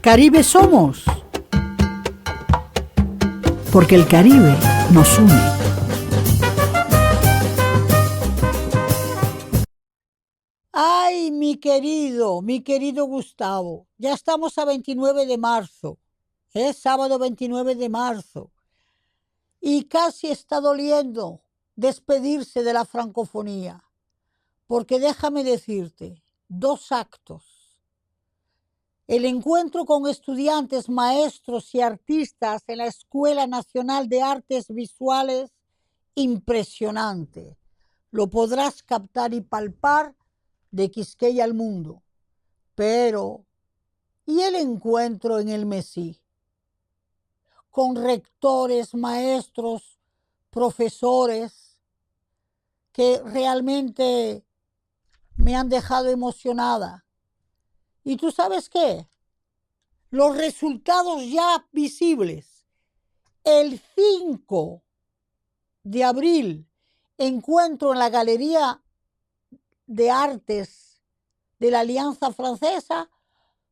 Caribe somos, porque el Caribe nos une. Ay, mi querido Gustavo, ya estamos a 29 de marzo, es sábado 29 de marzo, y casi está doliendo despedirse de la francofonía, porque déjame decirte, 2 actos. El encuentro con estudiantes, maestros y artistas en la Escuela Nacional de Artes Visuales, impresionante. Lo podrás captar y palpar de Quisqueya al mundo. Pero, ¿y el encuentro en el Mesí? Con rectores, maestros, profesores, que realmente me han dejado emocionada. ¿Y tú sabes qué? Los resultados ya visibles. El 5 de abril, encuentro en la Galería de Artes de la Alianza Francesa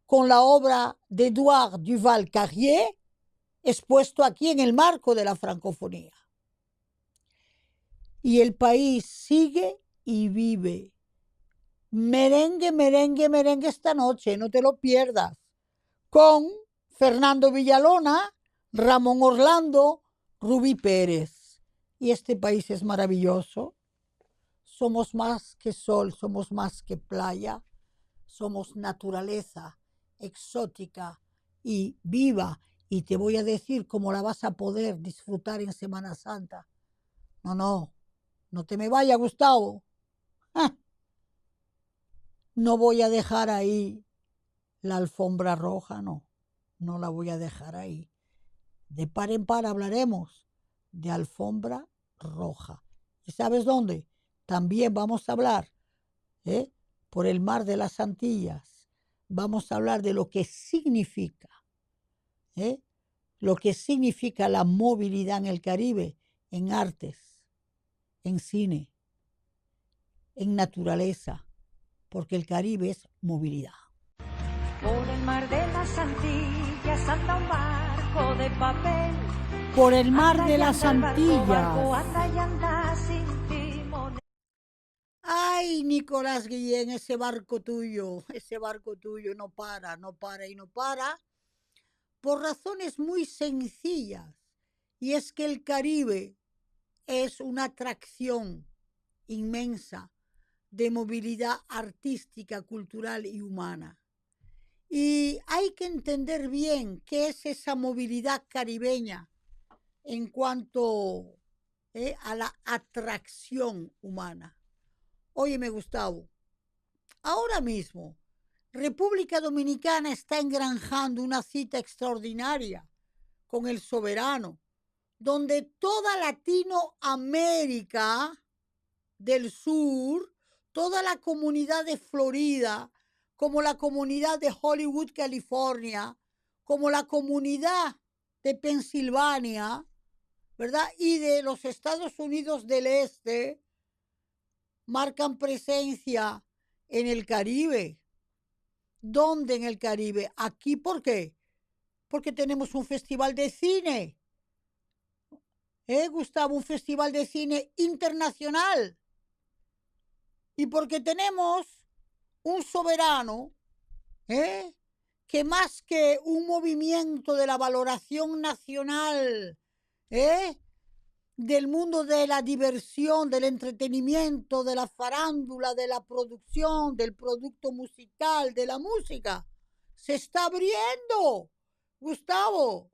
con la obra de Édouard Duval-Carrier, expuesto aquí en el marco de la francofonía. Y el país sigue y vive. Merengue, merengue, merengue esta noche, no te lo pierdas. Con Fernando Villalona, Ramón Orlando, Rubí Pérez. Y este país es maravilloso. Somos más que sol, somos más que playa. Somos naturaleza exótica y viva. Y te voy a decir cómo la vas a poder disfrutar en Semana Santa. No te me vayas, Gustavo. No voy a dejar ahí la alfombra roja, no la voy a dejar ahí. De par en par hablaremos de alfombra roja. ¿Y sabes dónde? También vamos a hablar, por el mar de las Antillas. Vamos a hablar de lo que significa, la movilidad en el Caribe, en artes, en cine, en naturaleza, porque el Caribe es movilidad. Por el mar de las Antillas anda un barco de papel. Por el mar de las Antillas. Anda y anda sin timón. Ay, Nicolás Guillén, ese barco tuyo no para, por razones muy sencillas. Y es que el Caribe es una atracción inmensa de movilidad artística, cultural y humana. Y hay que entender bien qué es esa movilidad caribeña en cuanto a la atracción humana. Óyeme, Gustavo, ahora mismo República Dominicana está engranjando una cita extraordinaria con el soberano, donde toda Latinoamérica del Sur, toda la comunidad de Florida, como la comunidad de Hollywood, California, como la comunidad de Pensilvania, ¿verdad? Y de los Estados Unidos del Este, marcan presencia en el Caribe. ¿Dónde en el Caribe? Aquí, ¿por qué? Porque tenemos un festival de cine. Gustavo, un festival de cine internacional. Y porque tenemos un soberano, que más que un movimiento de la valoración nacional, del mundo de la diversión, del entretenimiento, de la farándula, de la producción, del producto musical, de la música, se está abriendo, Gustavo.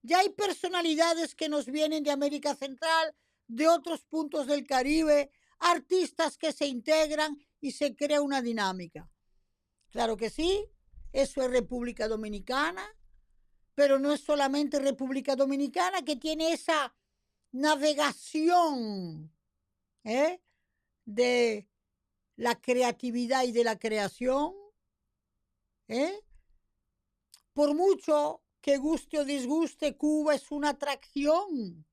Ya hay personalidades que nos vienen de América Central, de otros puntos del Caribe, artistas que se integran y se crea una dinámica. Claro que sí, eso es República Dominicana, pero no es solamente República Dominicana que tiene esa navegación de la creatividad y de la creación. Por mucho que guste o disguste, Cuba es una atracción.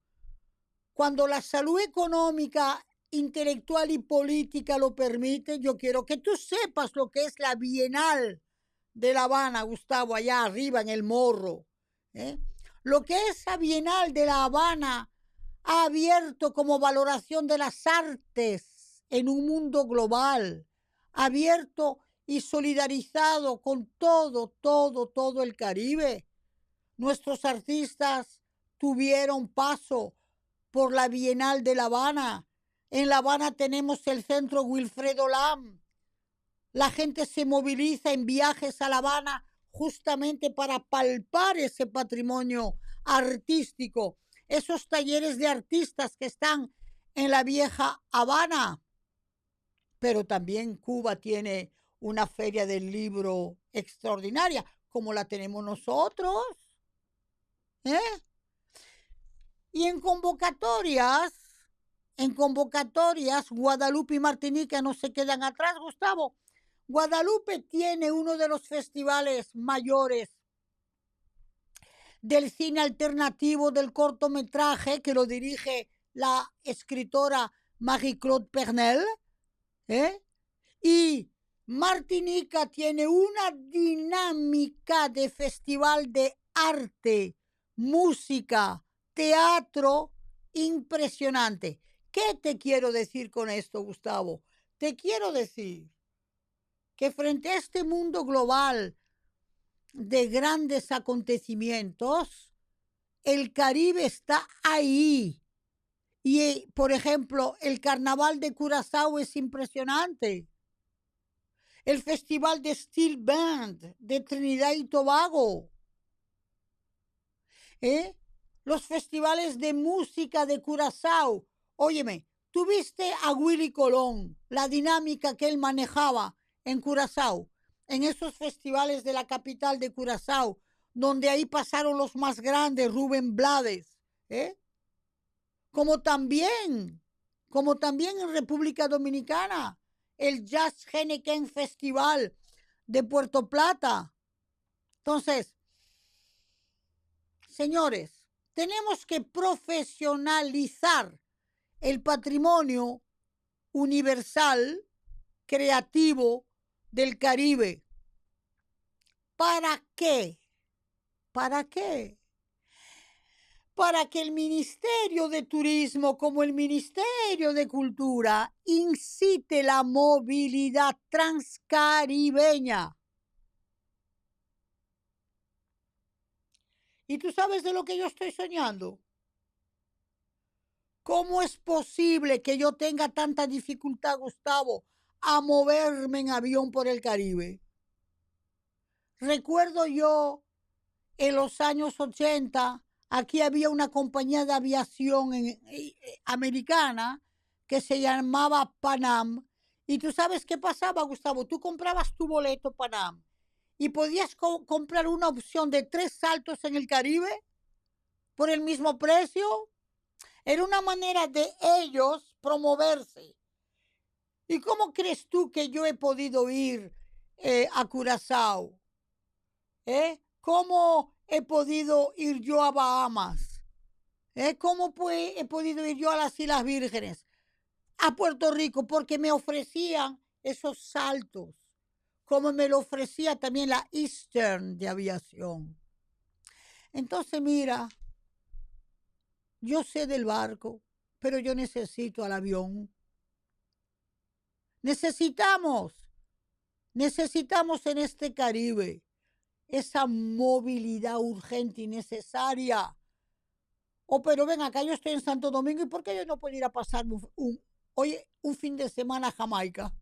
Cuando la salud económica, intelectual y política lo permite, yo quiero que tú sepas lo que es la Bienal de La Habana, Gustavo, allá arriba en el Morro. Lo que esa Bienal de La Habana ha abierto como valoración de las artes en un mundo global, abierto y solidarizado con todo el Caribe. Nuestros artistas tuvieron paso por la Bienal de La Habana. En La Habana tenemos el Centro Wilfredo Lam. La gente se moviliza en viajes a La Habana justamente para palpar ese patrimonio artístico, esos talleres de artistas que están en la vieja Habana. Pero también Cuba tiene una feria del libro extraordinaria, como la tenemos nosotros. Y en convocatorias, Guadalupe y Martinica no se quedan atrás, Gustavo. Guadalupe tiene uno de los festivales mayores del cine alternativo del cortometraje que lo dirige la escritora Marie-Claude Pernel. Y Martinica tiene una dinámica de festival de arte, música, teatro impresionante. ¿Qué te quiero decir con esto, Gustavo? Te quiero decir que frente a este mundo global de grandes acontecimientos, el Caribe está ahí. Y, por ejemplo, el Carnaval de Curazao es impresionante. El Festival de Steel Band de Trinidad y Tobago. Los festivales de música de Curazao. Óyeme, ¿tuviste a Willy Colón, la dinámica que él manejaba en Curazao, en esos festivales de la capital de Curazao, donde ahí pasaron los más grandes, Rubén Blades, como también en República Dominicana, el Jazz Henneken Festival de Puerto Plata? Entonces, señores, tenemos que profesionalizar el patrimonio universal, creativo del Caribe. ¿Para qué? ¿Para qué? Para que el Ministerio de Turismo, como el Ministerio de Cultura, incite la movilidad transcaribeña. ¿Y tú sabes de lo que yo estoy soñando? ¿Cómo es posible que yo tenga tanta dificultad, Gustavo, a moverme en avión por el Caribe? Recuerdo yo en los años 80, aquí había una compañía de aviación americana que se llamaba Panam. ¿Y tú sabes qué pasaba, Gustavo? Tú comprabas tu boleto Panam y podías comprar una opción de 3 saltos en el Caribe por el mismo precio. Era una manera de ellos promoverse. ¿Y cómo crees tú que yo he podido ir a Curazao? ¿Cómo he podido ir yo a Bahamas? ¿Cómo he podido ir yo a las Islas Vírgenes? A Puerto Rico, porque me ofrecían esos saltos, como me lo ofrecía también la Eastern de aviación. Entonces, mira, yo sé del barco, pero yo necesito al avión. Necesitamos en este Caribe esa movilidad urgente y necesaria. Pero ven acá, yo estoy en Santo Domingo, ¿y por qué yo no puedo ir a pasar un fin de semana a Jamaica?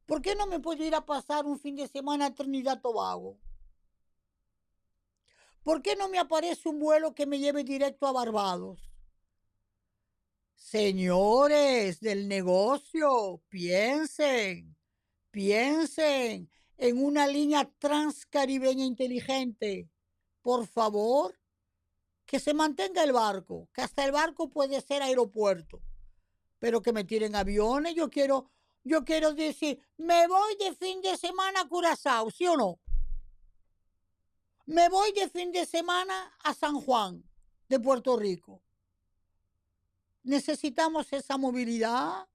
¿Por qué no me puedo ir a pasar un fin de semana a Trinidad y Tobago? ¿Por qué no me aparece un vuelo que me lleve directo a Barbados? Señores del negocio, piensen en una línea transcaribeña inteligente. Por favor, que se mantenga el barco, que hasta el barco puede ser aeropuerto, pero que me tiren aviones. Yo quiero decir, me voy de fin de semana a Curazao, ¿sí o no? Me voy de fin de semana a San Juan de Puerto Rico. Necesitamos esa movilidad.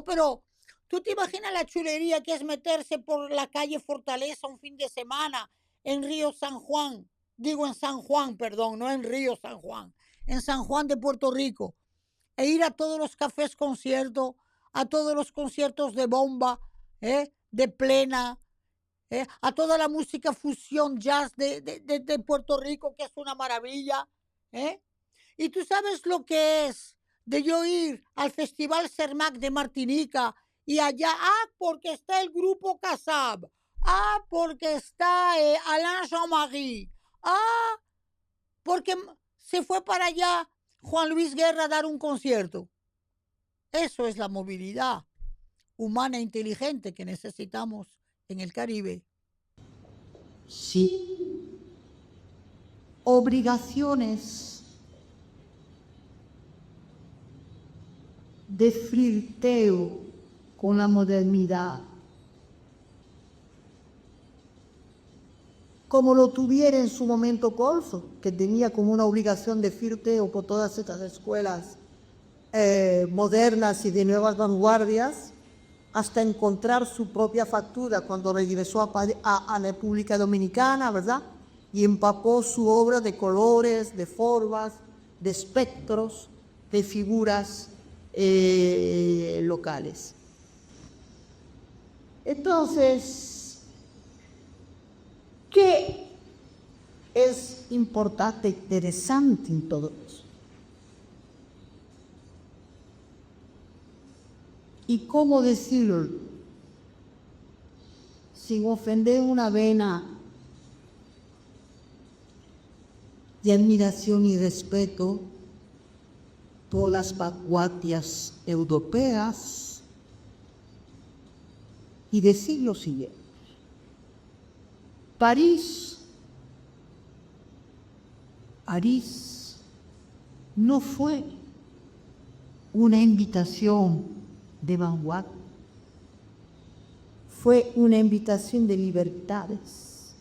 Pero ¿Tú te imaginas la chulería que es meterse por la calle Fortaleza un fin de semana en Río San Juan? Digo en San Juan, perdón, no en Río San Juan, en San Juan de Puerto Rico. E ir a todos los cafés conciertos, a todos los conciertos de bomba, de plena, a toda la música fusión jazz de Puerto Rico, que es una maravilla. ¿Eh? Y tú sabes lo que es de yo ir al Festival Cermac de Martinica y allá, porque está el grupo Casab, porque está Alain Jean-Marie, porque se fue para allá Juan Luis Guerra a dar un concierto. Eso es la movilidad humana e inteligente que necesitamos en el Caribe. Sí, obligaciones de flirteo con la modernidad, como lo tuviera en su momento Corso, que tenía como una obligación de flirteo con todas estas escuelas modernas y de nuevas vanguardias, hasta encontrar su propia factura cuando regresó a la República Dominicana, ¿verdad? Y empapó su obra de colores, de formas, de espectros, de figuras locales. Entonces, ¿qué es importante e interesante en todo eso? ¿Y cómo decirlo sin ofender una vena de admiración y respeto por las vanguardias europeas? Y decir lo siguiente: París no fue una invitación de vanguardia, fue una invitación de libertades,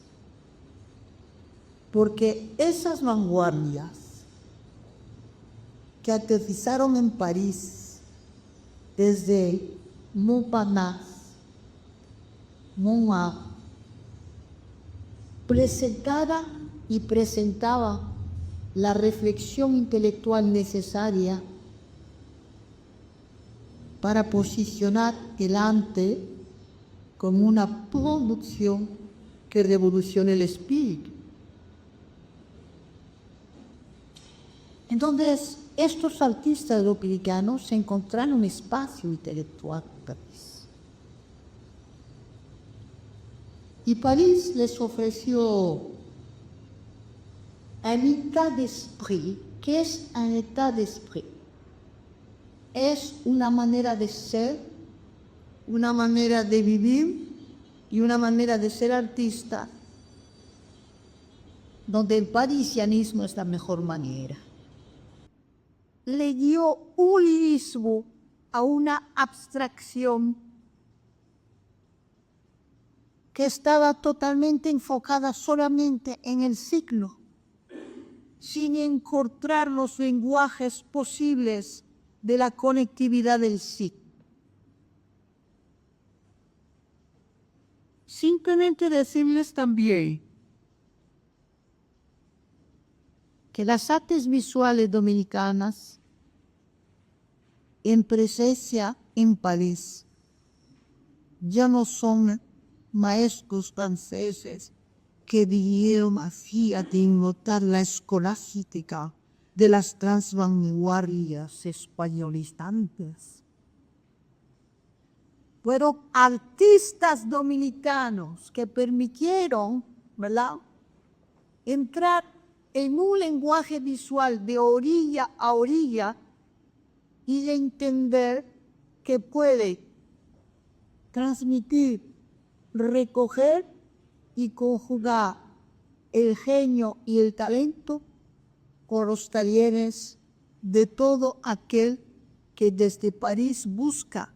porque esas vanguardias que aterrizaron en París desde Montparnasse, Montmartre, presentaba la reflexión intelectual necesaria para posicionar el arte como una producción que revolucione el espíritu. Entonces, estos artistas dominicanos encontraron un espacio intelectual en París. Y París les ofreció un état d'esprit. ¿Qué es un état d'esprit? Es una manera de ser, una manera de vivir y una manera de ser artista, donde el parisianismo es la mejor manera. Le dio un lirismo a una abstracción que estaba totalmente enfocada solamente en el siglo, sin encontrar los lenguajes posibles de la conectividad del siglo. Simplemente decirles también que las artes visuales dominicanas, en presencia en París, ya no son maestros franceses que vinieron así a denotar la escolástica de las transvanguardias españolizantes. Fueron artistas dominicanos que permitieron, ¿verdad?, entrar en un lenguaje visual de orilla a orilla y de entender que puede transmitir, recoger y conjugar el genio y el talento con los talleres de todo aquel que desde París busca,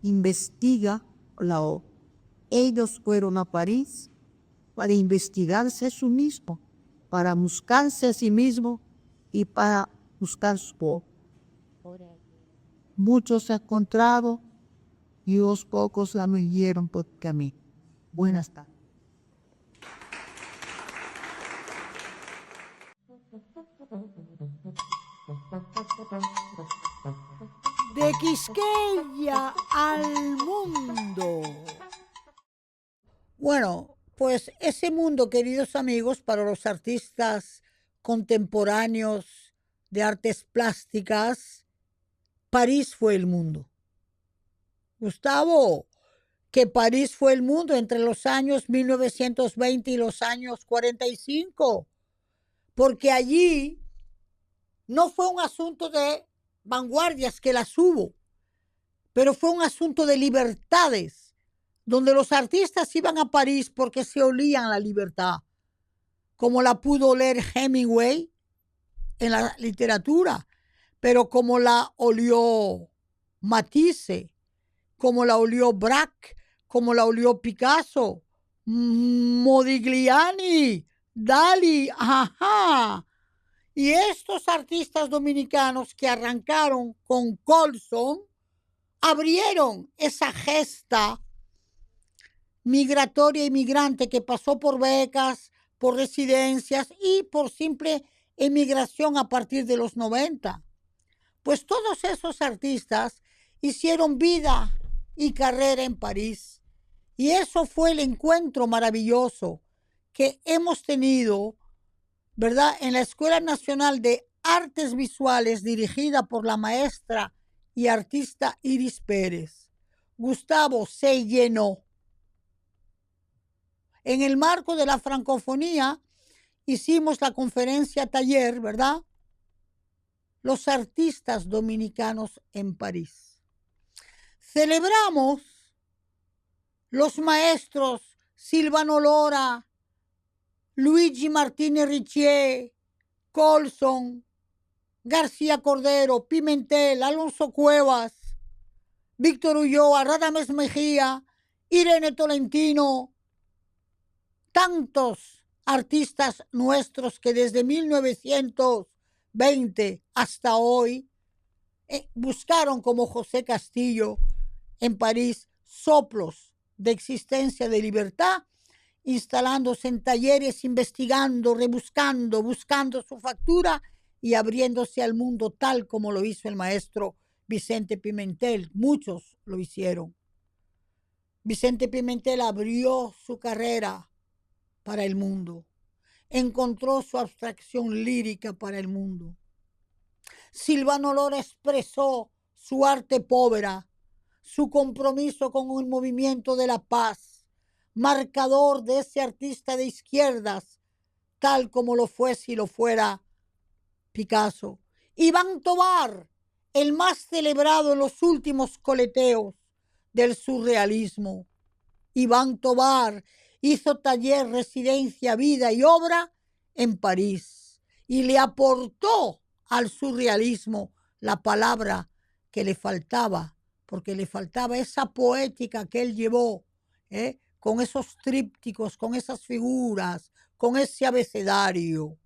investiga la obra. Ellos fueron a París para investigarse a sí mismo, para buscarse a sí mismo y para buscar su obra. Muchos se han encontrado y los pocos la murieron por camino. Buenas tardes. De Quisqueya al mundo. Bueno, pues ese mundo, queridos amigos, para los artistas contemporáneos de artes plásticas, París fue el mundo. Gustavo, que París fue el mundo entre los años 1920 y los años 45, porque allí no fue un asunto de vanguardias, que las hubo, pero fue un asunto de libertades, donde los artistas iban a París porque se olían la libertad, como la pudo oler Hemingway en la literatura, pero como la olió Matisse, como la olió Braque, como la olió Picasso, Modigliani, Dali, ajá. Y estos artistas dominicanos que arrancaron con Colson abrieron esa gesta migratoria y migrante que pasó por becas, por residencias y por simple emigración a partir de los 90. Pues todos esos artistas hicieron vida y carrera en París. Y eso fue el encuentro maravilloso que hemos tenido, ¿verdad?, en la Escuela Nacional de Artes Visuales, dirigida por la maestra y artista Iris Pérez. Gustavo, se llenó. En el marco de la francofonía hicimos la conferencia taller, ¿verdad?, los artistas dominicanos en París. Celebramos los maestros Silvano Lora, Luigi Martínez Richier, Colson, García Cordero, Pimentel, Alonso Cuevas, Víctor Ulloa, Radames Mejía, Irene Tolentino, tantos artistas nuestros que desde 1920 hasta hoy buscaron, como José Castillo en París, soplos de existencia de libertad, instalándose en talleres, investigando, rebuscando, buscando su factura y abriéndose al mundo tal como lo hizo el maestro Vicente Pimentel. Muchos lo hicieron. Vicente Pimentel abrió su carrera para el mundo, encontró su abstracción lírica para el mundo. Silvano Lora expresó su arte povera, su compromiso con el movimiento de la paz, marcador de ese artista de izquierdas, tal como lo fue si lo fuera Picasso. Iván Tovar, el más celebrado en los últimos coleteos del surrealismo. Iván Tovar hizo taller, residencia, vida y obra en París y le aportó al surrealismo la palabra que le faltaba, porque le faltaba esa poética que él llevó, con esos trípticos, con esas figuras, con ese abecedario.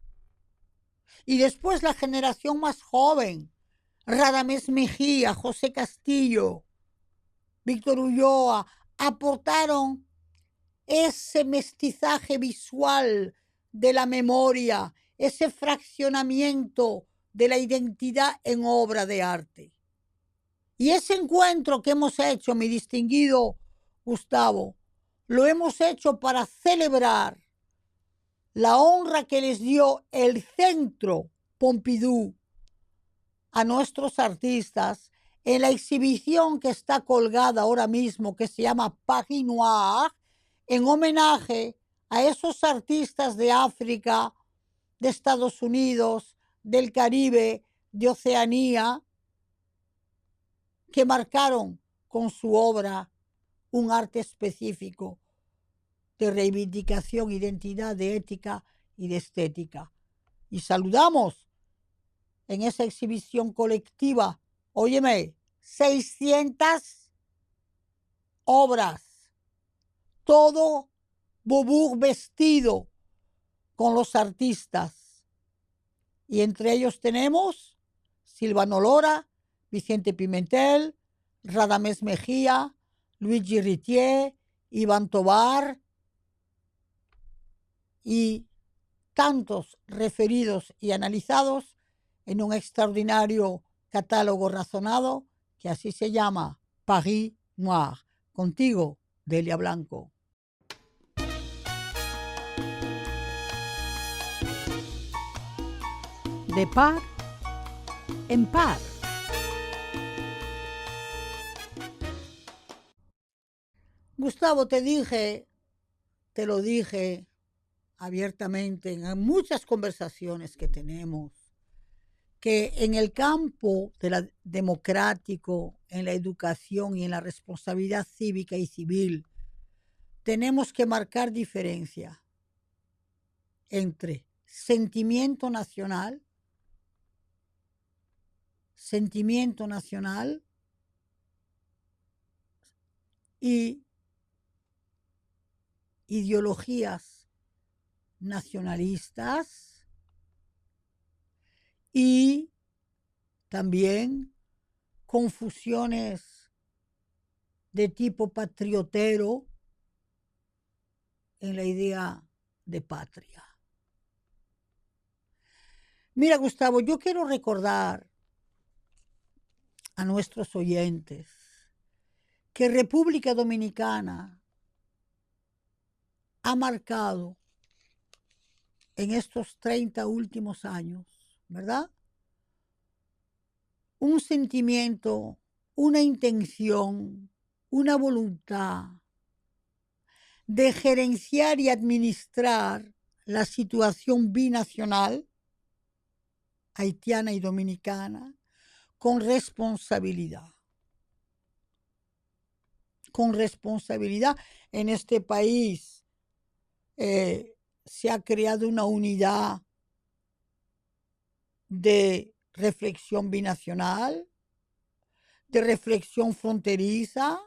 Y después la generación más joven, Radamés Mejía, José Castillo, Víctor Ulloa, aportaron ese mestizaje visual de la memoria, ese fraccionamiento de la identidad en obra de arte. Y ese encuentro que hemos hecho, mi distinguido Gustavo, lo hemos hecho para celebrar la honra que les dio el Centro Pompidou a nuestros artistas en la exhibición que está colgada ahora mismo, que se llama Paris Noir, en homenaje a esos artistas de África, de Estados Unidos, del Caribe, de Oceanía, que marcaron con su obra un arte específico de reivindicación, identidad, de ética y de estética. Y saludamos en esa exhibición colectiva, óyeme, 600 obras, todo Beaubourg vestido con los artistas. Y entre ellos tenemos Silvano Lora, Vicente Pimentel, Radamés Mejía, Luigi Ritier, Iván Tovar y tantos referidos y analizados en un extraordinario catálogo razonado que así se llama Paris Noir. Contigo, Delia Blanco. De par en par. Gustavo, te lo dije abiertamente en muchas conversaciones que tenemos, que en el campo democrático, en la educación y en la responsabilidad cívica y civil, tenemos que marcar diferencia entre sentimiento nacional y ideologías nacionalistas y también confusiones de tipo patriotero en la idea de patria. Mira, Gustavo, yo quiero recordar a nuestros oyentes que República Dominicana ha marcado en estos 30 últimos años, ¿verdad? Un sentimiento, una intención, una voluntad de gerenciar y administrar la situación binacional, haitiana y dominicana, con responsabilidad. Con responsabilidad. En este país se ha creado una unidad de reflexión binacional, de reflexión fronteriza,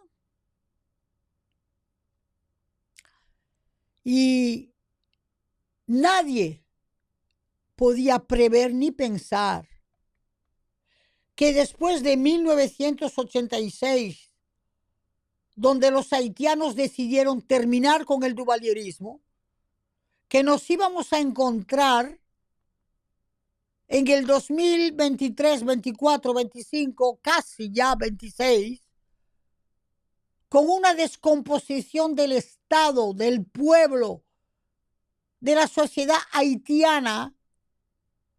y nadie podía prever ni pensar que después de 1986, donde los haitianos decidieron terminar con el duvalierismo, que nos íbamos a encontrar en el 2023, 24, 25, casi ya 26, con una descomposición del Estado, del pueblo, de la sociedad haitiana,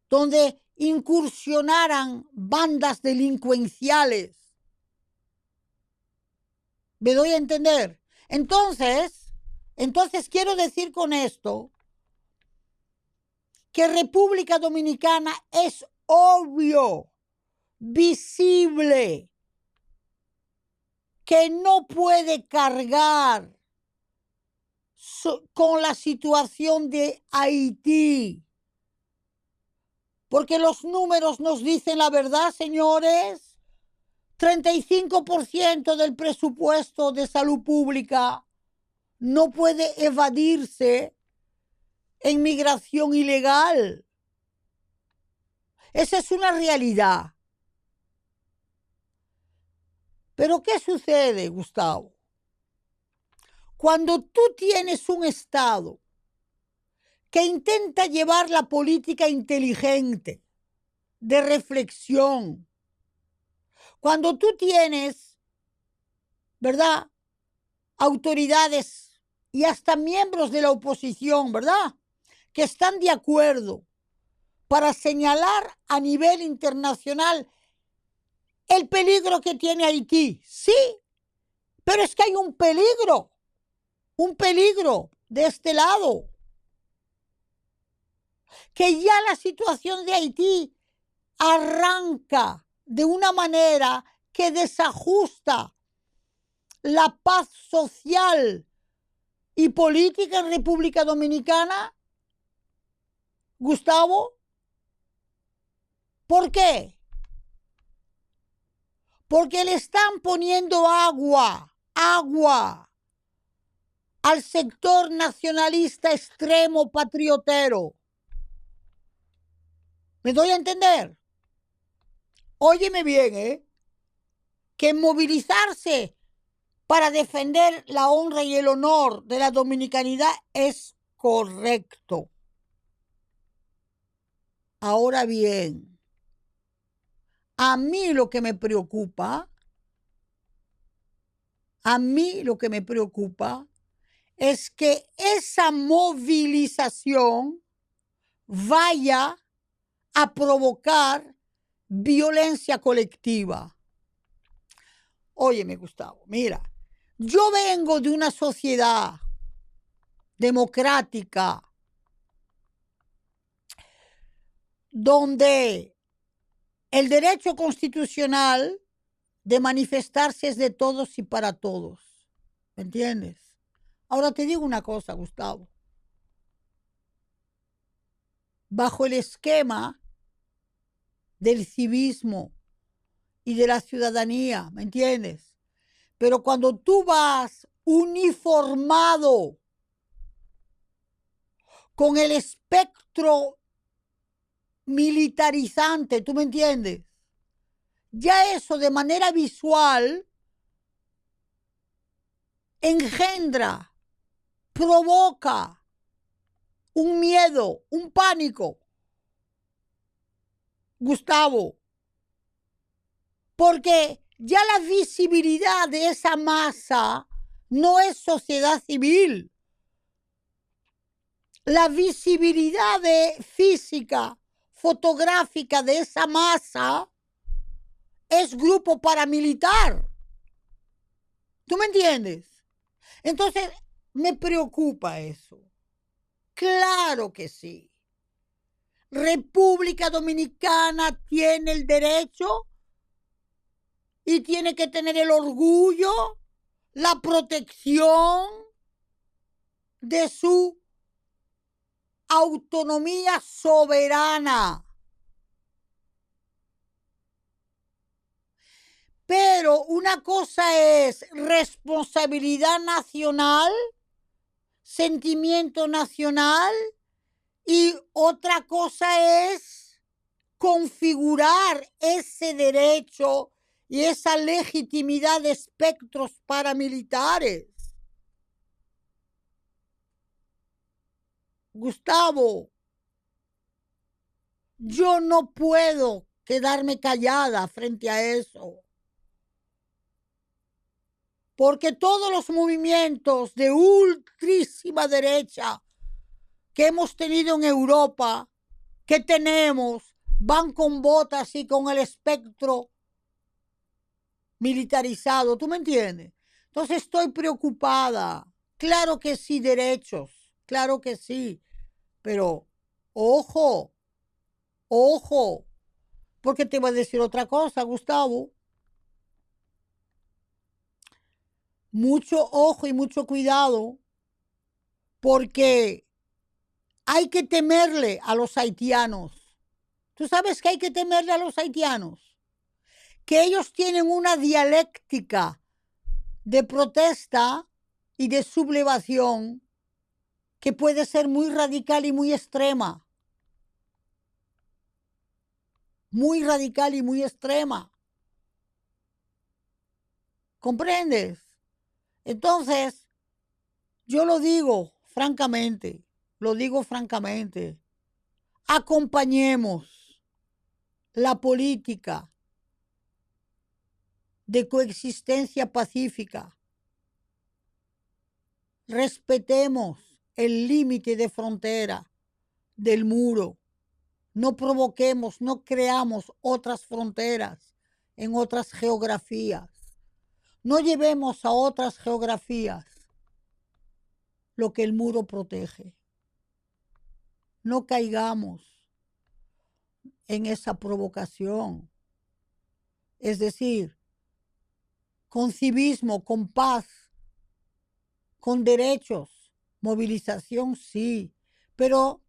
donde incursionaran bandas delincuenciales. ¿Me doy a entender? Entonces quiero decir con esto que República Dominicana es obvio, visible, que no puede cargar con la situación de Haití. Porque los números nos dicen la verdad, señores. 35% del presupuesto de salud pública no puede evadirse en migración ilegal. Esa es una realidad. Pero ¿qué sucede, Gustavo? Cuando tú tienes un Estado que intenta llevar la política inteligente, de reflexión, cuando tú tienes, ¿verdad?, autoridades y hasta miembros de la oposición, ¿verdad?, que están de acuerdo para señalar a nivel internacional el peligro que tiene Haití. Sí, pero es que hay un peligro de este lado, que ya la situación de Haití arranca de una manera que desajusta la paz social y política en República Dominicana. Gustavo, ¿por qué? Porque le están poniendo agua al sector nacionalista extremo patriotero. ¿Me doy a entender? Óyeme bien, que movilizarse para defender la honra y el honor de la dominicanidad es correcto. Ahora bien, a mí lo que me preocupa es que esa movilización vaya a provocar violencia colectiva. Óyeme, Gustavo, mira, yo vengo de una sociedad democrática donde el derecho constitucional de manifestarse es de todos y para todos. ¿Me entiendes? Ahora te digo una cosa, Gustavo. Bajo el esquema del civismo y de la ciudadanía, ¿me entiendes? Pero cuando tú vas uniformado con el espectro militarizante, ¿tú me entiendes? Ya eso de manera visual engendra, provoca un miedo, un pánico. Gustavo, porque ya la visibilidad de esa masa no es sociedad civil. La visibilidad física, fotográfica de esa masa es grupo paramilitar. ¿Tú me entiendes? Entonces, me preocupa eso. Claro que sí. República Dominicana tiene el derecho y tiene que tener el orgullo, la protección de su autonomía soberana. Pero una cosa es responsabilidad nacional, sentimiento nacional, y otra cosa es configurar ese derecho y esa legitimidad de espectros paramilitares. Gustavo, yo no puedo quedarme callada frente a eso. Porque todos los movimientos de ultrísima derecha que hemos tenido en Europa, que tenemos, van con botas y con el espectro militarizado. ¿Tú me entiendes? Entonces estoy preocupada. Claro que sí, derechos. Claro que sí. Pero, ojo, ojo. Porque te voy a decir otra cosa, Gustavo. Mucho ojo y mucho cuidado. Porque hay que temerle a los haitianos. ¿Tú sabes que hay que temerle a los haitianos? Que ellos tienen una dialéctica de protesta y de sublevación que puede ser muy radical y muy extrema. Muy radical y muy extrema. ¿Comprendes? Entonces, yo lo digo francamente, acompañemos la política de coexistencia pacífica. Respetemos el límite de frontera del muro. No provoquemos, no creamos otras fronteras en otras geografías. No llevemos a otras geografías lo que el muro protege. No caigamos en esa provocación. Es decir, con civismo, con paz, con derechos, movilización, sí, pero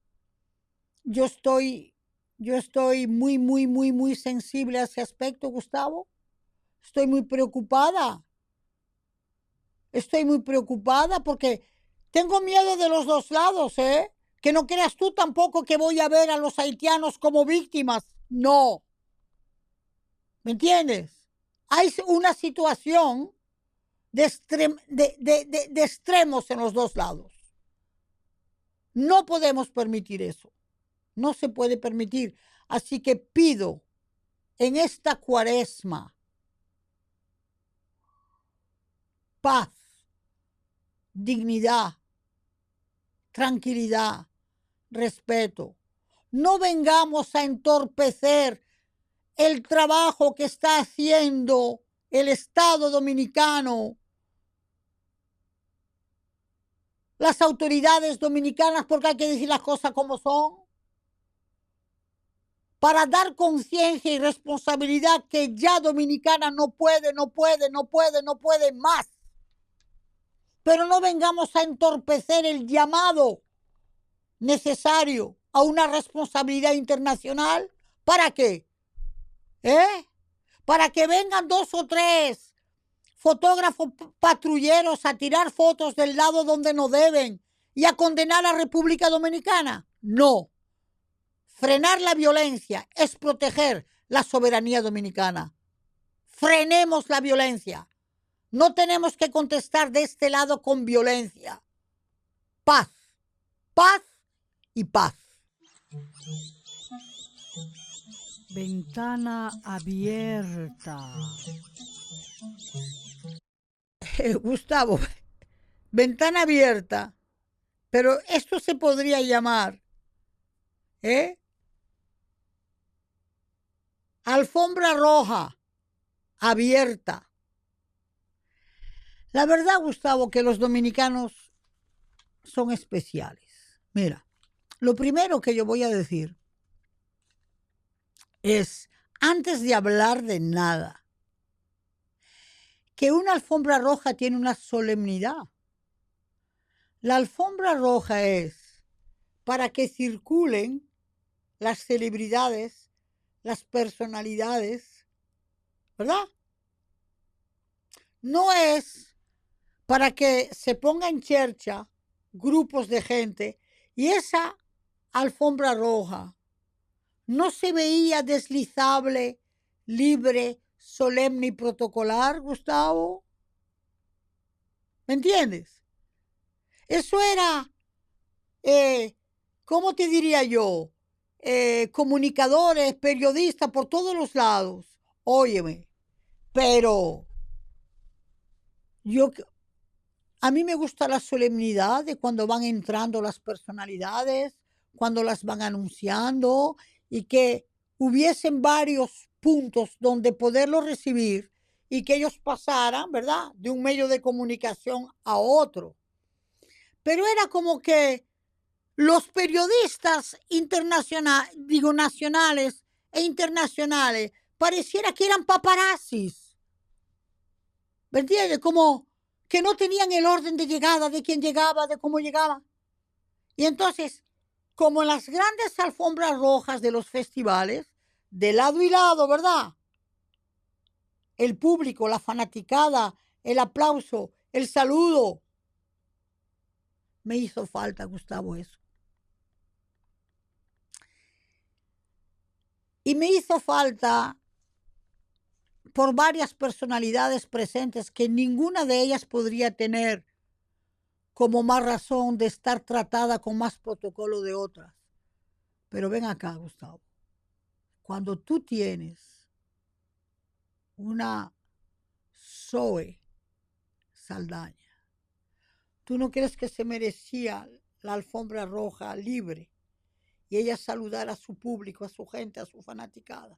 yo estoy muy sensible a ese aspecto, Gustavo. Estoy muy preocupada. Estoy muy preocupada porque tengo miedo de los dos lados, ¿eh? Que no creas tú tampoco que voy a ver a los haitianos como víctimas. No. ¿Me entiendes? Hay una situación de extremos en los dos lados. No podemos permitir eso. No se puede permitir. Así que pido en esta cuaresma paz, dignidad, tranquilidad, respeto. No vengamos a entorpecer el trabajo que está haciendo el Estado dominicano, las autoridades dominicanas, porque hay que decir las cosas como son, para dar conciencia y responsabilidad que ya Dominicana no puede más. Pero no vengamos a entorpecer el llamado necesario a una responsabilidad internacional. ¿Para qué? Para que vengan 2 o 3 fotógrafos patrulleros a tirar fotos del lado donde no deben y a condenar a la República Dominicana. No. Frenar la violencia es proteger la soberanía dominicana. Frenemos la violencia. No tenemos que contestar de este lado con violencia. Paz, paz y paz. Ventana abierta. Gustavo, ventana abierta, pero esto se podría llamar alfombra roja abierta. La verdad, Gustavo, que los dominicanos son especiales. Mira, lo primero que yo voy a decir es, antes de hablar de nada, que una alfombra roja tiene una solemnidad. La alfombra roja es para que circulen las celebridades, las personalidades, ¿verdad? No es para que se ponga en chercha grupos de gente y esa alfombra roja no se veía deslizable, libre, solemne y protocolar, Gustavo. ¿Me entiendes? Eso era, ¿cómo te diría yo? Comunicadores, periodistas por todos los lados. Óyeme, pero a mí me gusta la solemnidad de cuando van entrando las personalidades, cuando las van anunciando y que hubiesen varios puntos donde poderlo recibir y que ellos pasaran, ¿verdad?, de un medio de comunicación a otro. Pero era como que los periodistas nacionales e internacionales, pareciera que eran paparazzis. ¿Me entiendes? Como que no tenían el orden de llegada, de quién llegaba, de cómo llegaba. Y entonces, como en las grandes alfombras rojas de los festivales, de lado y lado, ¿verdad? El público, la fanaticada, el aplauso, el saludo. Me hizo falta, Gustavo, eso. Y me hizo falta por varias personalidades presentes que ninguna de ellas podría tener como más razón de estar tratada con más protocolo de otras. Pero ven acá, Gustavo. Cuando tú tienes una Zoe Saldaña, ¿tú no crees que se merecía la alfombra roja libre y ella saludar a su público, a su gente, a su fanaticada?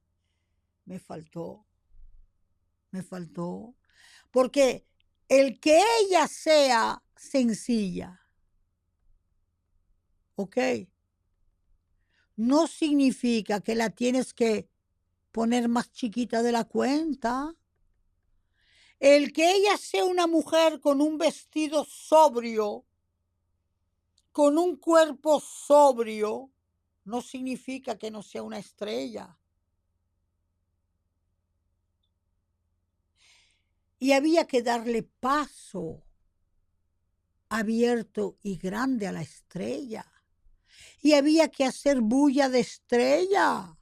Me faltó. Porque el que ella sea sencilla, ¿ok?, no significa que la tienes que poner más chiquita de la cuenta. El que ella sea una mujer con un vestido sobrio, con un cuerpo sobrio, no significa que no sea una estrella. Y había que darle paso abierto y grande a la estrella. Y había que hacer bulla de estrella.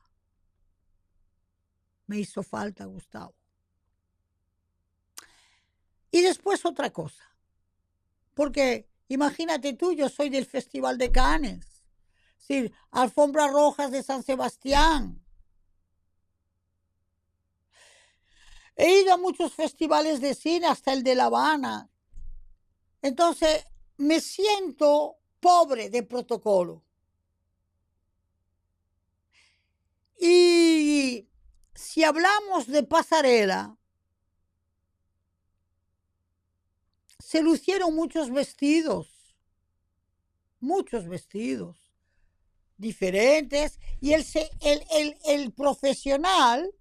Me hizo falta, Gustavo. Y después otra cosa, porque imagínate tú, yo soy del Festival de Cannes, es decir, alfombras rojas de San Sebastián. He ido a muchos festivales de cine, hasta el de La Habana. Entonces, me siento pobre de protocolo. Y si hablamos de pasarela, se lucieron muchos vestidos diferentes, y el profesional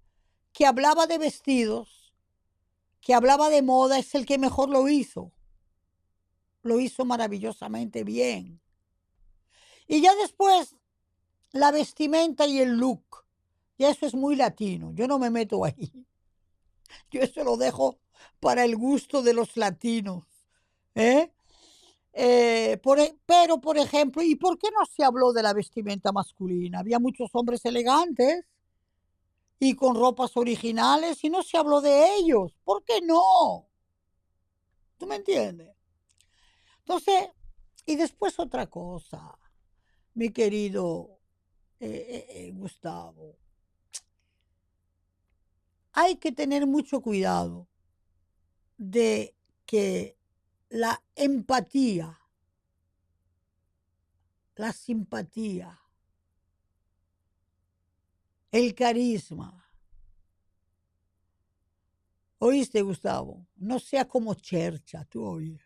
que hablaba de vestidos, que hablaba de moda, es el que mejor lo hizo maravillosamente bien. Y ya después, la vestimenta y el look, ya eso es muy latino, yo no me meto ahí, yo eso lo dejo para el gusto de los latinos, ¿eh? Pero, por ejemplo, ¿y por qué no se habló de la vestimenta masculina? Había muchos hombres elegantes y con ropas originales y no se habló de ellos. ¿Por qué no? ¿Tú me entiendes? Entonces, y después otra cosa, mi querido Gustavo. Hay que tener mucho cuidado de que la empatía, la simpatía, el carisma, ¿oíste, Gustavo? No sea como chercha, tú oyes,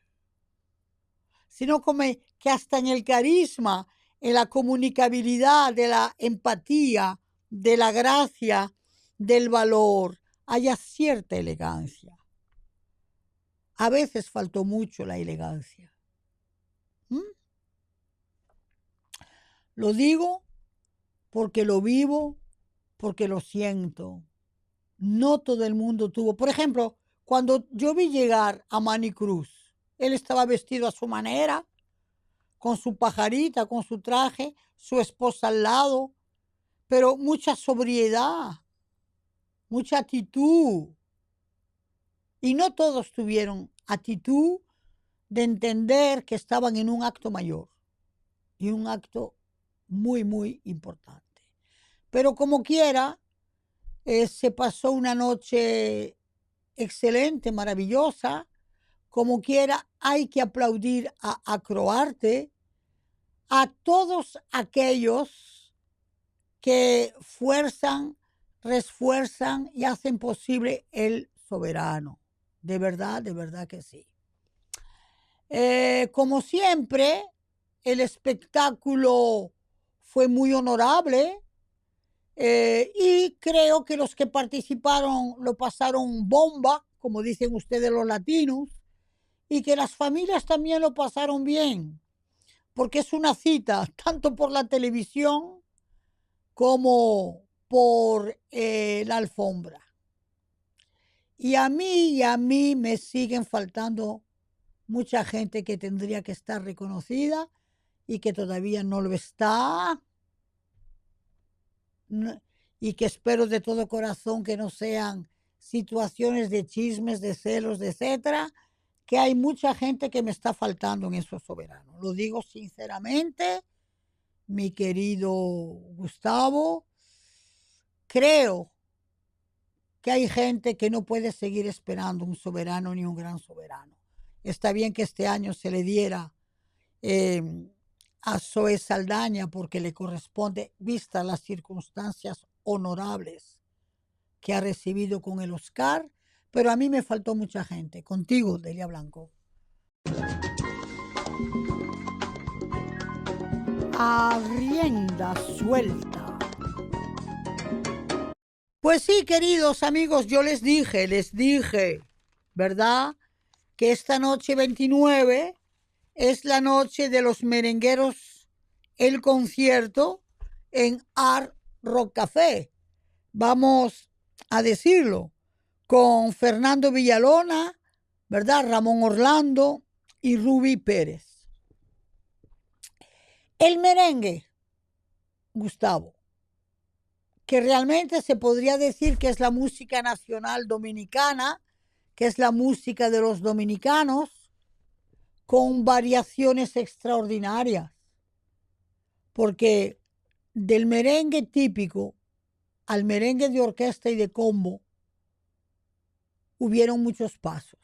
sino como que hasta en el carisma, en la comunicabilidad, de la empatía, de la gracia, del valor, haya cierta elegancia. A veces faltó mucho la elegancia. Lo digo porque lo vivo, porque lo siento. No todo el mundo tuvo. Por ejemplo, cuando yo vi llegar a Manny Cruz, él estaba vestido a su manera, con su pajarita, con su traje, su esposa al lado, pero mucha sobriedad, mucha actitud. Y no todos tuvieron actitud de entender que estaban en un acto mayor y un acto muy, muy importante. Pero como quiera, se pasó una noche excelente, maravillosa. Como quiera, hay que aplaudir a Croarte, a todos aquellos que fuerzan, refuerzan y hacen posible el soberano. De verdad que sí. Como siempre, el espectáculo fue muy honorable. Y creo que los que participaron lo pasaron bomba, como dicen ustedes los latinos, y que las familias también lo pasaron bien, porque es una cita tanto por la televisión como por la alfombra. Y a mí me siguen faltando mucha gente que tendría que estar reconocida y que todavía no lo está. Y que espero de todo corazón que no sean situaciones de chismes, de celos, etcétera, que hay mucha gente que me está faltando en esos soberanos. Lo digo sinceramente, mi querido Gustavo, creo que hay gente que no puede seguir esperando un soberano ni un gran soberano. Está bien que este año se le diera a Zoe Saldaña porque le corresponde, vistas las circunstancias honorables que ha recibido con el Oscar, pero a mí me faltó mucha gente. Contigo, Delia Blanco. A rienda suelta. Pues sí, queridos amigos, yo les dije, ¿verdad? Que esta noche 29 es la noche de los merengueros, el concierto en Art Rock Café. Vamos a decirlo, con Fernando Villalona, ¿verdad? Ramón Orlando y Rubí Pérez. El merengue, Gustavo, que realmente se podría decir que es la música nacional dominicana, que es la música de los dominicanos, con variaciones extraordinarias, porque del merengue típico al merengue de orquesta y de combo hubieron muchos pasos.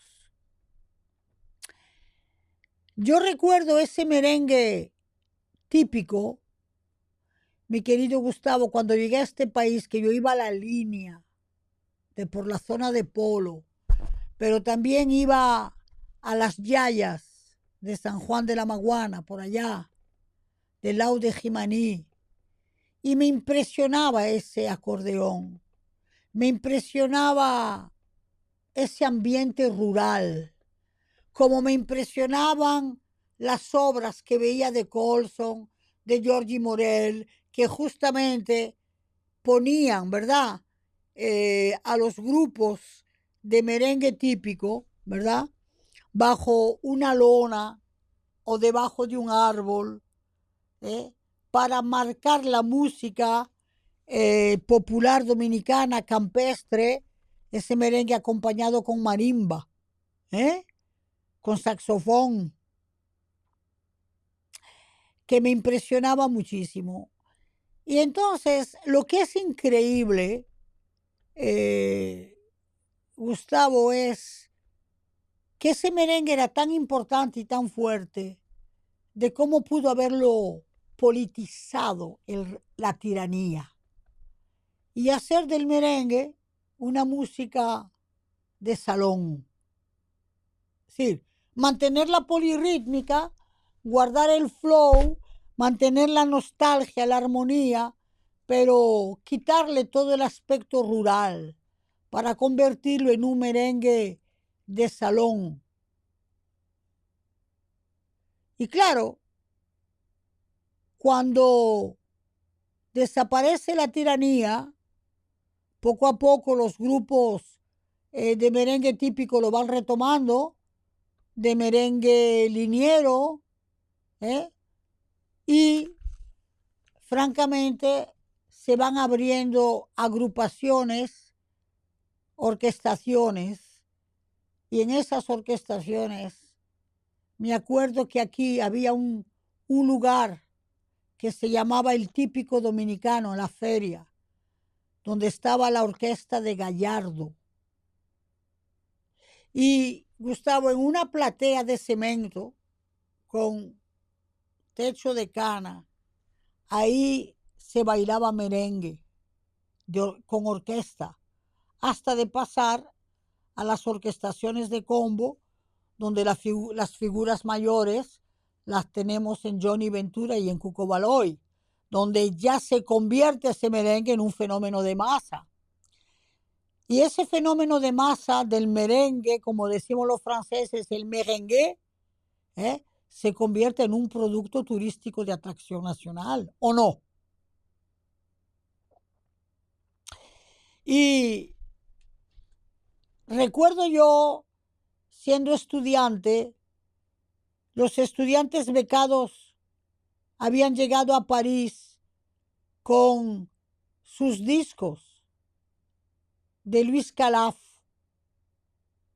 Yo recuerdo ese merengue típico, mi querido Gustavo, cuando llegué a este país, que yo iba a la línea por la zona de Polo, pero también iba a las Yayas de San Juan de la Maguana, por allá, del lado de Jimaní, y me impresionaba ese acordeón, me impresionaba ese ambiente rural, como me impresionaban las obras que veía de Colson, de Giorgi Morel, que justamente ponían, ¿verdad?, a los grupos de merengue típico, ¿verdad?, bajo una lona o debajo de un árbol, para marcar la música popular dominicana, campestre, ese merengue acompañado con marimba, con saxofón, que me impresionaba muchísimo. Y entonces, lo que es increíble, Gustavo, es que ese merengue era tan importante y tan fuerte, de cómo pudo haberlo politizado la tiranía y hacer del merengue una música de salón. Es decir, mantener la polirrítmica, guardar el flow, mantener la nostalgia, la armonía, pero quitarle todo el aspecto rural para convertirlo en un merengue de salón. Y claro, cuando desaparece la tiranía, poco a poco los grupos de merengue típico lo van retomando, de merengue liniero, y francamente se van abriendo agrupaciones, orquestaciones, y en esas orquestaciones me acuerdo que aquí había un lugar que se llamaba El Típico Dominicano, la feria, donde estaba la orquesta de Gallardo. Y Gustavo, en una platea de cemento con techo de cana, ahí se bailaba merengue con orquesta, hasta de pasar a las orquestaciones de combo, donde las figuras mayores las tenemos en Johnny Ventura y en Cuco Baloy, donde ya se convierte ese merengue en un fenómeno de masa. Y ese fenómeno de masa del merengue, como decimos los franceses, el merengue, se convierte en un producto turístico de atracción nacional, ¿o no? Y recuerdo yo, siendo estudiante, los estudiantes becados habían llegado a París con sus discos de Luis Calaf,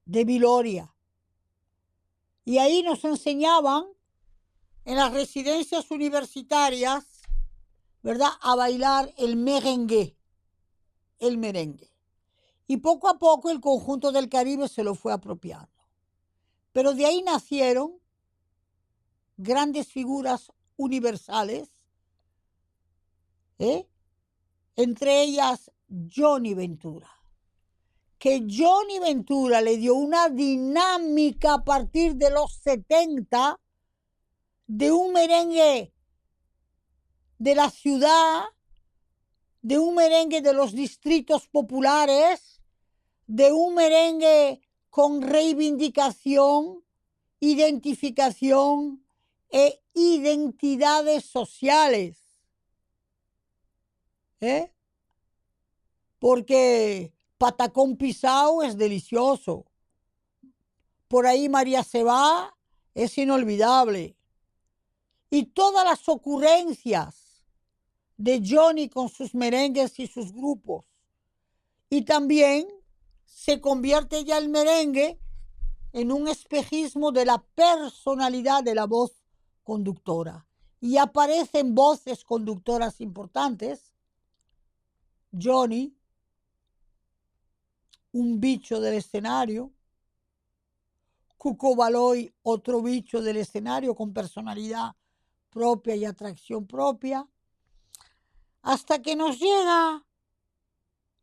de Viloria. Y ahí nos enseñaban en las residencias universitarias, ¿verdad?, a bailar el merengue. Y poco a poco el conjunto del Caribe se lo fue apropiando. Pero de ahí nacieron grandes figuras universales, entre ellas Johnny Ventura, que Johnny Ventura le dio una dinámica a partir de los 70 de un merengue de la ciudad, de un merengue de los distritos populares, de un merengue con reivindicación, identificación e identidades sociales. Porque patacón pisado es delicioso. Por ahí María se va, es inolvidable. Y todas las ocurrencias de Johnny con sus merengues y sus grupos. Y también se convierte ya el merengue en un espejismo de la personalidad de la voz conductora. Y aparecen voces conductoras importantes. Johnny, un bicho del escenario. Cuco Baloy, otro bicho del escenario con personalidad propia y atracción propia. Hasta que nos llega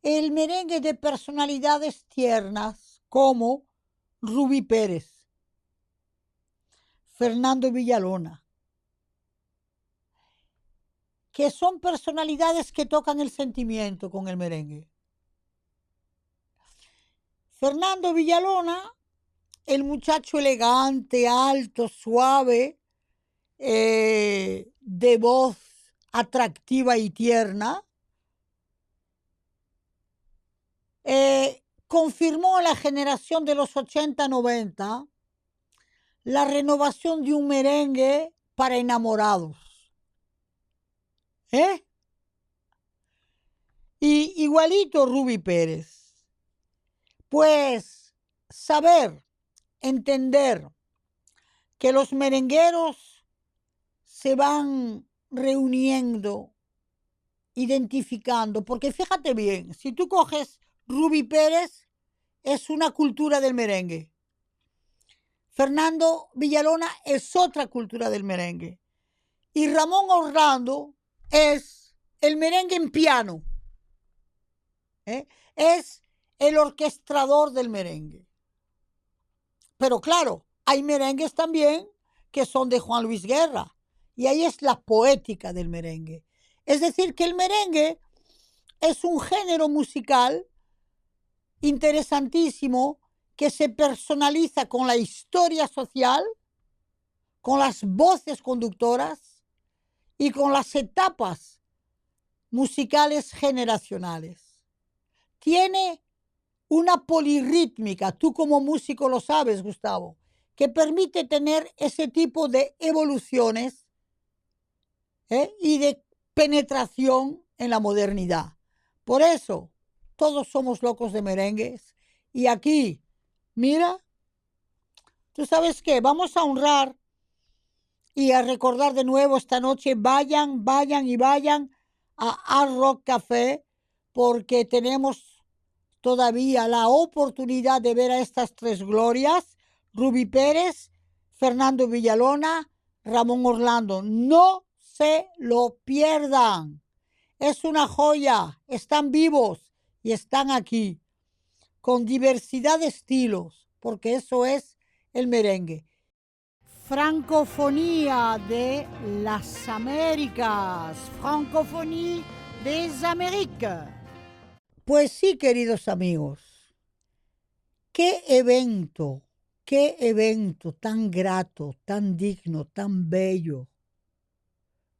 el merengue de personalidades tiernas como Rubí Pérez, Fernando Villalona, que son personalidades que tocan el sentimiento con el merengue. Fernando Villalona, el muchacho elegante, alto, suave, de voz atractiva y tierna, confirmó en la generación de los 80-90 la renovación de un merengue para enamorados. Y igualito Rubí Pérez. Pues saber, entender que los merengueros se van reuniendo, identificando, porque fíjate bien, si tú coges Rubí Pérez, es una cultura del merengue. Fernando Villalona es otra cultura del merengue. Y Ramón Orlando es el merengue en piano. Es el orquestador del merengue. Pero claro, hay merengues también que son de Juan Luis Guerra. Y ahí es la poética del merengue. Es decir, que el merengue es un género musical interesantísimo que se personaliza con la historia social, con las voces conductoras y con las etapas musicales generacionales. Tiene una polirrítmica, tú como músico lo sabes, Gustavo, que permite tener ese tipo de evoluciones y de penetración en la modernidad. Por eso, todos somos locos de merengues. Y aquí, mira, ¿tú sabes qué? Vamos a honrar y a recordar de nuevo esta noche. Vayan a Hard Rock Café, porque tenemos todavía la oportunidad de ver a estas tres glorias: Rubí Pérez, Fernando Villalona, Ramón Orlando. No se lo pierdan. Es una joya. Están vivos y están aquí, con diversidad de estilos, porque eso es el merengue. Francofonía de las Américas. Francophonie des Amériques. Pues sí, queridos amigos, qué evento tan grato, tan digno, tan bello.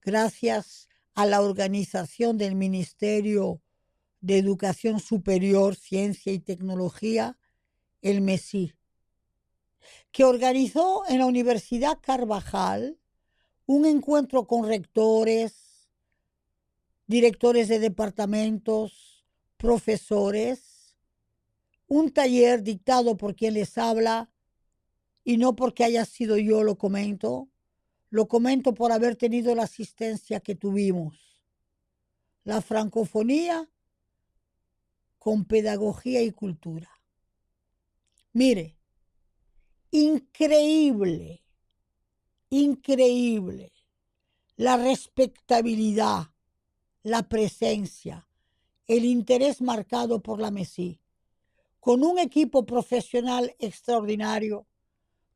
Gracias a la organización del Ministerio de Educación Superior, Ciencia y Tecnología, el MESI, que organizó en la Universidad Carvajal un encuentro con rectores, directores de departamentos, profesores, un taller dictado por quien les habla, y no porque haya sido yo lo comento por haber tenido la asistencia que tuvimos. La francofonía con pedagogía y cultura. Mire, increíble la respetabilidad, la presencia, el interés marcado por la MESI, con un equipo profesional extraordinario,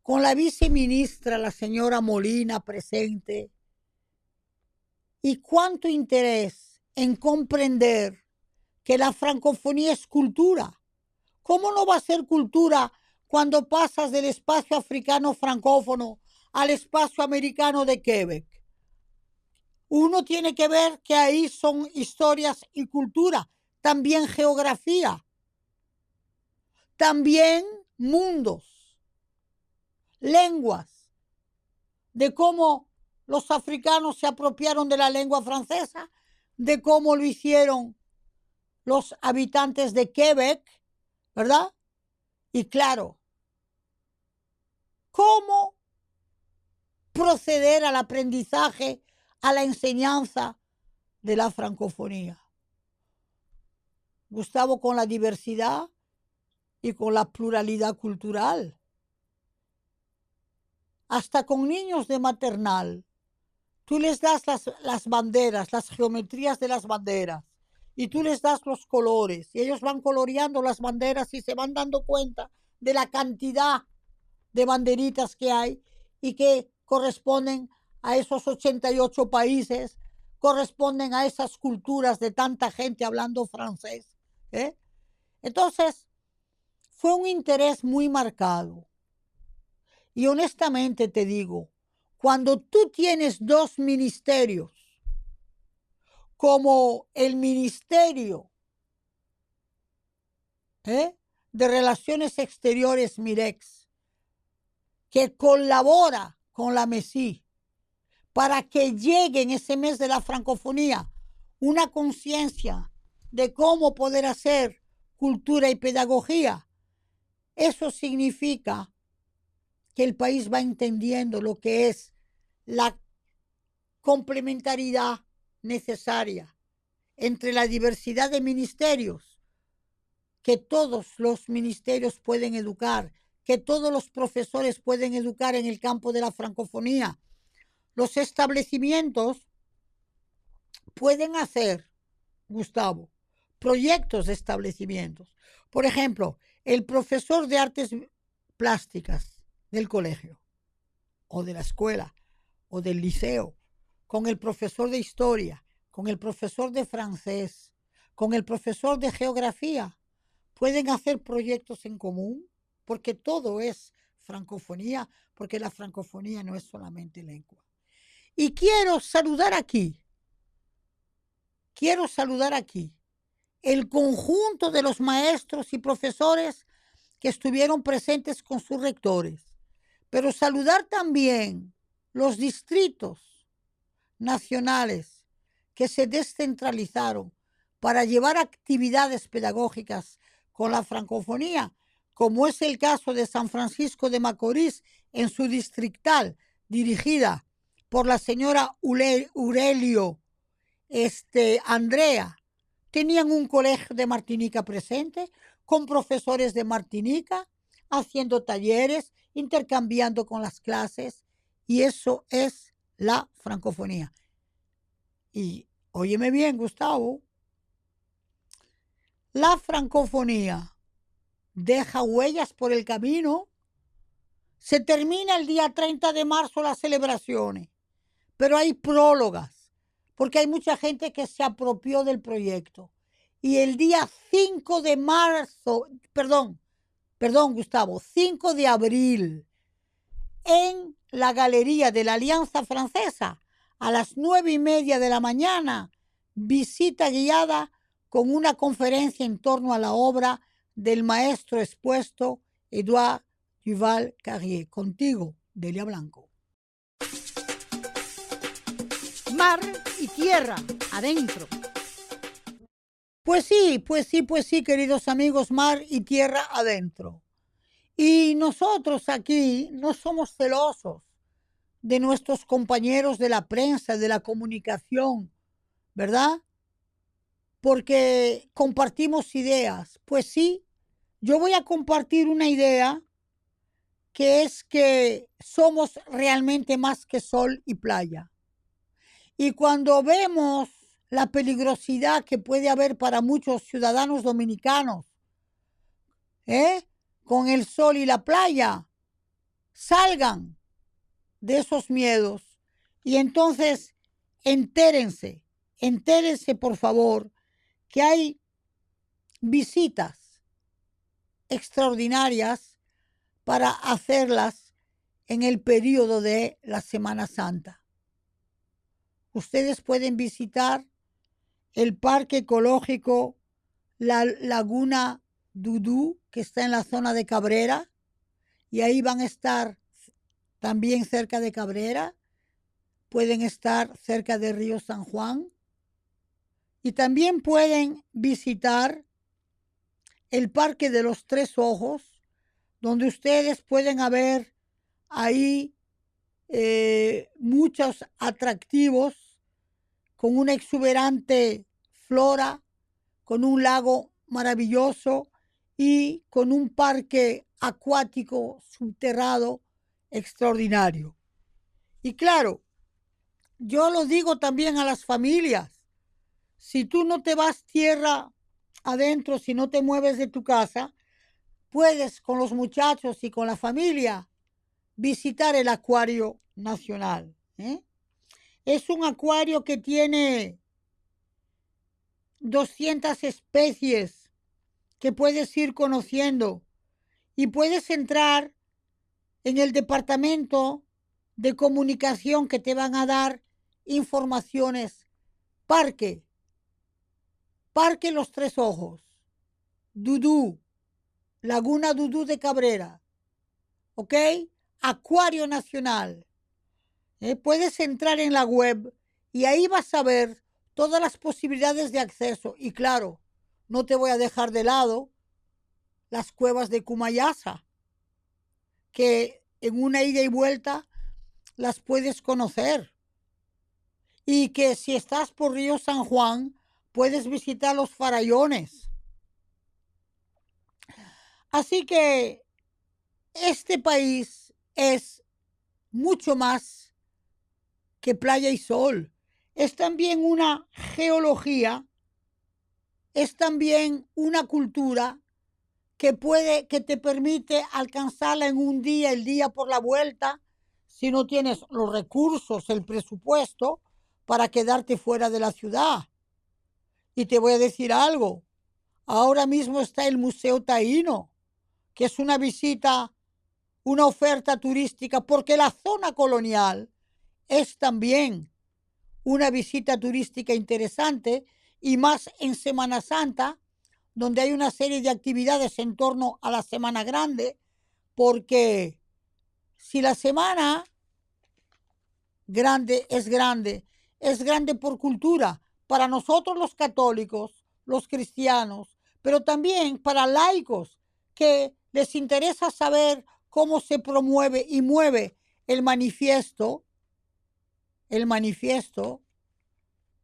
con la viceministra, la señora Molina, presente, y cuánto interés en comprender que la francofonía es cultura. ¿Cómo no va a ser cultura cuando pasas del espacio africano francófono al espacio americano de Quebec? Uno tiene que ver que ahí son historias y cultura, también geografía, también mundos, lenguas, de cómo los africanos se apropiaron de la lengua francesa, de cómo lo hicieron los habitantes de Quebec ¿verdad? Y claro, ¿cómo proceder al aprendizaje, a la enseñanza de la francofonía? Gustavo, con la diversidad y con la pluralidad cultural. Hasta con niños de maternal. Tú les das las banderas, las geometrías de las banderas, y tú les das los colores, y ellos van coloreando las banderas y se van dando cuenta de la cantidad de banderitas que hay y que corresponden a esos 88 países, corresponden a esas culturas de tanta gente hablando francés. Entonces, fue un interés muy marcado. Y honestamente te digo, cuando tú tienes dos ministerios, como el Ministerio de Relaciones Exteriores, MIREX, que colabora con la MESI para que llegue en ese mes de la francofonía una conciencia de cómo poder hacer cultura y pedagogía, eso significa que el país va entendiendo lo que es la complementariedad necesaria entre la diversidad de ministerios, que todos los ministerios pueden educar, que todos los profesores pueden educar en el campo de la francofonía. Los establecimientos pueden hacer, Gustavo, proyectos de establecimientos. Por ejemplo, el profesor de artes plásticas del colegio o de la escuela o del liceo, con el profesor de historia, con el profesor de francés, con el profesor de geografía, pueden hacer proyectos en común, porque todo es francofonía, porque la francofonía no es solamente lengua. Y quiero saludar aquí el conjunto de los maestros y profesores que estuvieron presentes con sus rectores, pero saludar también los distritos nacionales que se descentralizaron para llevar actividades pedagógicas con la francofonía, como es el caso de San Francisco de Macorís en su distrital, dirigida por la señora Aurelio Andrea. Tenían un colegio de Martinica presente, con profesores de Martinica, haciendo talleres, intercambiando con las clases, y eso es la francofonía. Y óyeme bien, Gustavo, la francofonía deja huellas por el camino. Se termina el día 30 de marzo las celebraciones, pero hay prólogas, porque hay mucha gente que se apropió del proyecto. Y el día 5 de marzo, perdón, Gustavo, 5 de abril, en la Galería de la Alianza Francesa, a las 9:30 de la mañana, visita guiada con una conferencia en torno a la obra del maestro expuesto Édouard Duval-Carrier. Contigo, Delia Blanco. Mar y tierra, adentro. Pues sí, queridos amigos, mar y tierra adentro. Y nosotros aquí no somos celosos de nuestros compañeros de la prensa, de la comunicación, ¿verdad? Porque compartimos ideas. Pues sí, yo voy a compartir una idea que es que somos realmente más que sol y playa. Y cuando vemos la peligrosidad que puede haber para muchos ciudadanos dominicanos, con el sol y la playa, salgan de esos miedos y entonces entérense por favor, que hay visitas extraordinarias para hacerlas en el periodo de la Semana Santa. Ustedes pueden visitar el Parque Ecológico La Laguna Dudú, que está en la zona de Cabrera, y ahí van a estar también cerca de Cabrera, pueden estar cerca de Río San Juan, y también pueden visitar el Parque de los Tres Ojos, donde ustedes pueden ver ahí muchos atractivos con una exuberante flora, con un lago maravilloso y con un parque acuático subterráneo extraordinario. Y claro, yo lo digo también a las familias, si tú no te vas tierra adentro, si no te mueves de tu casa, puedes con los muchachos y con la familia visitar el Acuario Nacional. Es un acuario que tiene 200 especies que puedes ir conociendo y puedes entrar en el departamento de comunicación que te van a dar informaciones. Parque Los Tres Ojos, Dudú, Laguna Dudú de Cabrera, ¿ok? Acuario Nacional. Puedes entrar en la web y ahí vas a ver todas las posibilidades de acceso. Y claro, no te voy a dejar de lado las cuevas de Cumayasa, que en una ida y vuelta las puedes conocer. Y que si estás por Río San Juan, puedes visitar los farallones. Así que este país es mucho más que playa y sol. Es también una geología, es también una cultura que te permite alcanzarla en un día, el día por la vuelta, si no tienes los recursos, el presupuesto para quedarte fuera de la ciudad. Y te voy a decir algo, ahora mismo está el Museo Taíno, que es una visita, una oferta turística, porque la zona colonial es también una visita turística interesante, y más en Semana Santa, donde hay una serie de actividades en torno a la Semana Grande, porque si la Semana Grande, es grande por cultura, para nosotros los católicos, los cristianos, pero también para laicos que les interesa saber cómo se promueve y mueve el manifiesto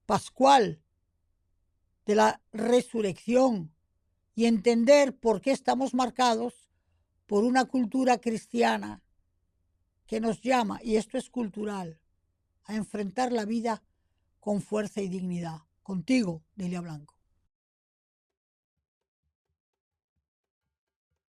pascual de la resurrección, y entender por qué estamos marcados por una cultura cristiana que nos llama, y esto es cultural, a enfrentar la vida con fuerza y dignidad. Contigo, Delia Blanco.